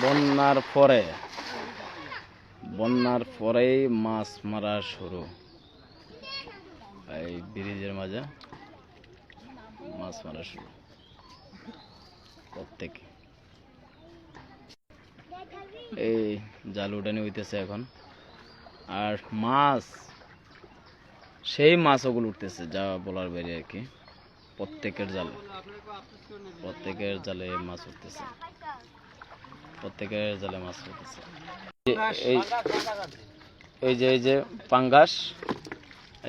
বন্যার পরেই মাছ মারা শুরু। এই ব্রিজের মাঝে মাছ মারা শুরু প্রত্যেকে। এই জাল উঠানি হইতেছে এখন, আর মাছ সেই মাছ ওগুলো উঠতেছে, যা বলার বাইরে আর কি। প্রত্যেকের জালে মাছ উঠতেছে, এই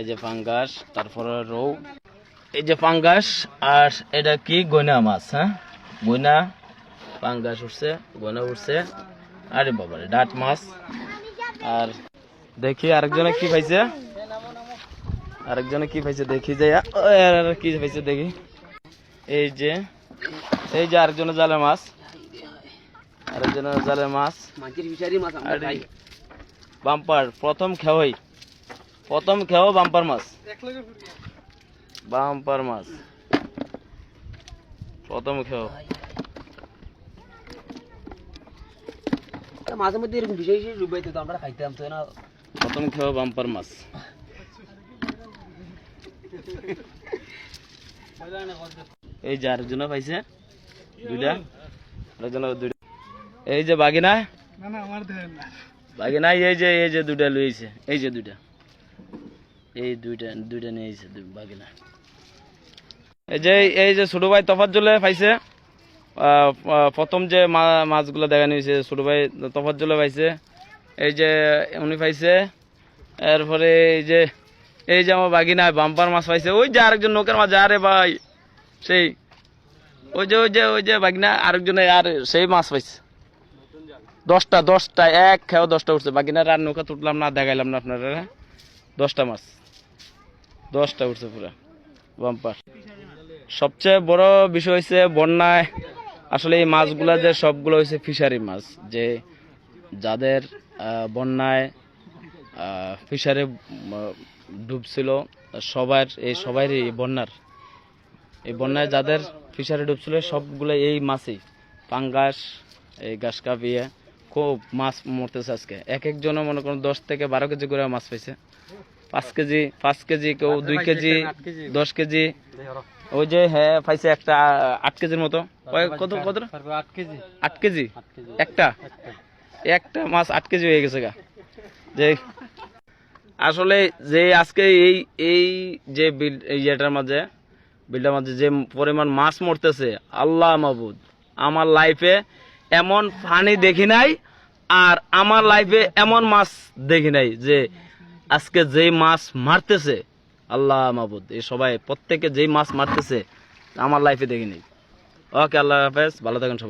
যে পাঙ্গাস, তারপরে রৌ, এই যে পাঙ্গাস, আর এটা কি গয়না মাছ। হ্যাঁ, গয়না, পাঙ্গাস উঠছে, গয়না উঠছে, আরে বাবারে ডাট মাছ। আর দেখি আরেকজনে কি পাইছে, দেখি যে কি পাইছে দেখি। এই যে আরেকজনের জালে মাছ, বাম্পার প্রথম খেও বাম্পার মাছ প্রথম খেও। মাঝে মধ্যে এরকম বিশেষ রূপাইতে তো আমরা খাইতাম তো না। প্রথম খেও বাম্পার মাছ। এই যে আরেকজন পাইছে দুইটা। এই যে বাগিনা, এই যে দুইটা লইছে, এই দুইটা নিয়েছে বাগিনা। এই যে ছোট ভাই তফাজ্জলে পাইছে, প্রথম যে মাছগুলো দেখা নিয়েছে ছোট ভাই তফাজ্জলে পাইছে। এই যে উনি পাইছে, এরপরে এই যে আমার বাগিনায় বাম্পার মাছ পাইছে। ওই যে আরেকজন নৌকার মাঝে, আরে ভাই সেই ওই যে বাগিনা আরেকজনে আর সেই মাছ পাইছে। 10টা এক খেও 10টা উঠছে। বাগিনার আর নৌকা তুটলাম না, দেখাইলাম না আপনারা। 10টা মাছ, 10টা উঠছে পুরা বাম্পার। সবচেয়ে বড় বিষয় হয়েছে বন্যায় আসলে এই মাছগুলা যে সবগুলো হয়েছে ফিশারি মাছ, যে যাদের বন্যায় ফিশারি ডুবছিল, সবাই এই বন্যায় যাদের ফিশারি ডুবছিল সবগুলো এই মাছই, পাঙ্গাস, এই গাছ কাপিয়ে খুব মাছ মরতেছে আজকে। একজনও মনে করুন 10 থেকে 12 কেজি করে মাছ পাইছে। 5 কেজি, কেউ 2 কেজি, 10 কেজি। ওই যে হ্যাঁ পাইছে একটা 8 কেজির মতো। কত 8 কেজি একটা মাছ 8 কেজি হয়ে গেছে গা। যে আসলে যে আজকে এই যে বিলটার মাঝে যে পরিমাণ মাছ মরতেছে, আল্লাহ মাবুদ, আমার লাইফে এমন পানি দেখি নাই, আর আমার লাইফে এমন মাছ দেখি নাই যে আজকে যেই মাছ মারতেছে, আল্লাহ মাবুদ, এই সবাই প্রত্যেকে যেই মাছ মারতেছে আমার লাইফে দেখিনি। ওকে, আল্লাহ হাফেজ, ভালো থাকেন সবাই।